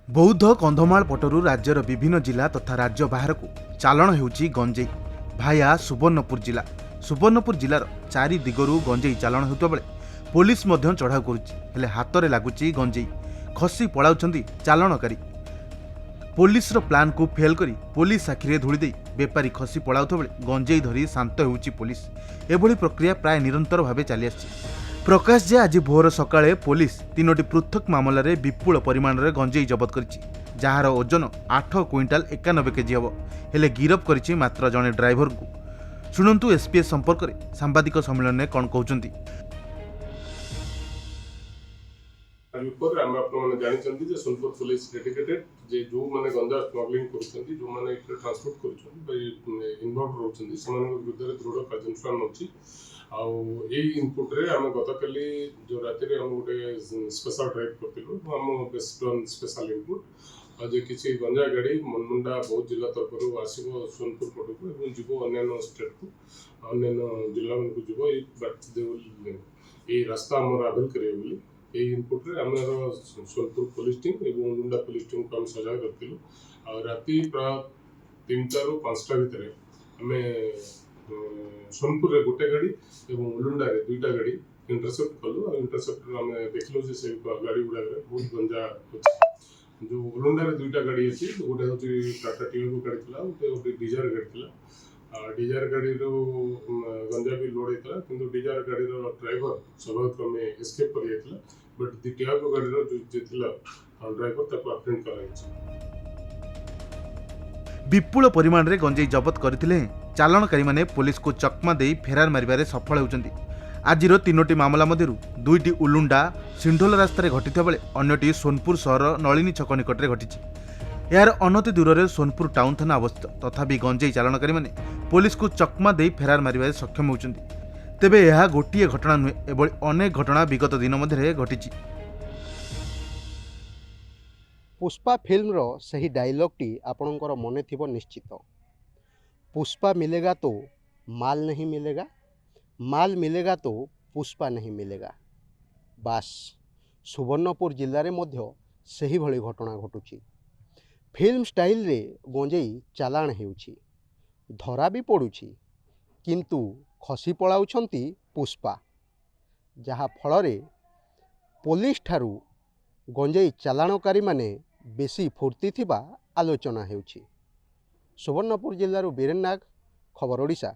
बौद्ध कंधमाल पटरू राज्यर विभिन्न जिला तथा राज्य बाहर को चालाण होउछि गंजेई भाया सुवर्णपुर जिला। सुवर्णपुर जिलार चारि दिगरू गंजेई चालाण होउता बेले पुलिस मध्य चढ़ाऊ करुछि, हेले हातरे लागुछि गंजेई। खसी पळाउछन्ति चालाणकारी। पुलिस रो प्लान को फेल करी पुलिस आखिरे धूली देई बेपारी खसी पळाउता बेले गंजेई धरी शांत होउछि पुलिस। एभली प्रक्रिया प्राय निरंतर भावे चली आछि। प्रकाश जे आज भोर सकाळे पुलिस तीनोटी पृथक मामलें विपुल परिमाण में गंजेई जबत करिछि, जार ओजन 8 क्विंटाल 91 केजी हम। हेले गिरफ करिछि मात्र जने ड्राइवर को। शुणंतु एसपीएस संपर्क में सांबादिक सम्मेलन में कौन कहउछन्ति। सोनपुर पुलिस डेडिकेटेड जे जो माने गंजा स्मगलिंग करछन्ती, जो माने ट्रांसपोर्ट करछन्ती बाय इन्वॉल्व रहछन्ती, सेमानक विरुद्ध दृढ़ कार्यानुष्ठान होछि। आउ ए इनपुट रे हम गतकाली जो राति रे हम गोटे स्पेशल ड्राइव करथिलु, हम बेस्ड ऑन स्पेशल इनपुट आज किछि गंजा गाड़ी मनमुंडा बौद्ध जिला तरफरु आसीबो सोनपुर पटकु एवं जीवो अन्य स्टेट को अन्य जिला को जीवो ए बट दे विल ए रास्ता हमर अवेल करे बोली ए इनपुट रे हमर सोनपुर पुलिस टीम एवं मुंडा पुलिस टीम को हम सजाग करथिलु। आ राति प्राय 3टा रु 5टा भितरे हमें सोनपुर रे गोटे गाड़ी एवं उलुंडा रे 2टा गाड़ी इंटरसेप्ट कलु। आ इंटरसेप्ट हमें देखलो जे से गाड़ी गुडा रे बहुत गंजा अछि। जो उलुंडा रे 2टा गाड़ी अछि, गोटे होची टाटा टियागो गाड़ी थिला, गोटे डिजायर गाड़ी थिला। आ डिजायर गाड़ी रो गंजा भी लोड हेतला, किंतु डिजायर गाड़ी रो ड्राइवर सभा क्रमे एस्केप कर गेतला, बट द टियागो गाड़ी रो जे थिला ड्राइवर ताको अप्रेंट कराइछि। विपुल परिमाण में गंजेई जबत करथिले चालाणकारी माने पुलिस को चकमा देई फेरार मारिबारे सफल होउछन्ति। आजिर तीनोटी मामला मध्यरु दुईटी उलुंडा सिंढोल रास्तार घटिथा बेले अन्यटी सोनपुर सहर नलिनी छक निकट में घटिछि। यार अनति दूर में सोनपुर टाउन थाना अवस्थित, तथापि गंजेई चालाणकारी माने पुलिस को चकमा देई फेरार मारिबारे सक्षम होउछन्ति। तेबे यह गोटिए घटना नुहे, एभली अनेक घटना विगत दिन मध्य घटिछि। पुष्पा फिल्म रो सही डायलॉग टी आपणकर मने थिबो निश्चित। पुष्पा मिलेगा तो माल नहीं मिलेगा, माल मिलेगा तो पुष्पा नहीं मिलेगा। बास सुवर्णपुर जिले में मध्य सही भली घटना घटुची। फिल्म स्टाइल रे गंजेई चालाण हेउची, धरा भी पड़ुची, किंतु खसी पळाउछंती पुष्पा, जहा फल पुलिस ठारू गंजेई चालाणकारी माने बेसी फुर्ती थिबा आलोचना हेउची। सुवर्णपुर जिल्लारू बीरेन नाग, खबर ओडिशा।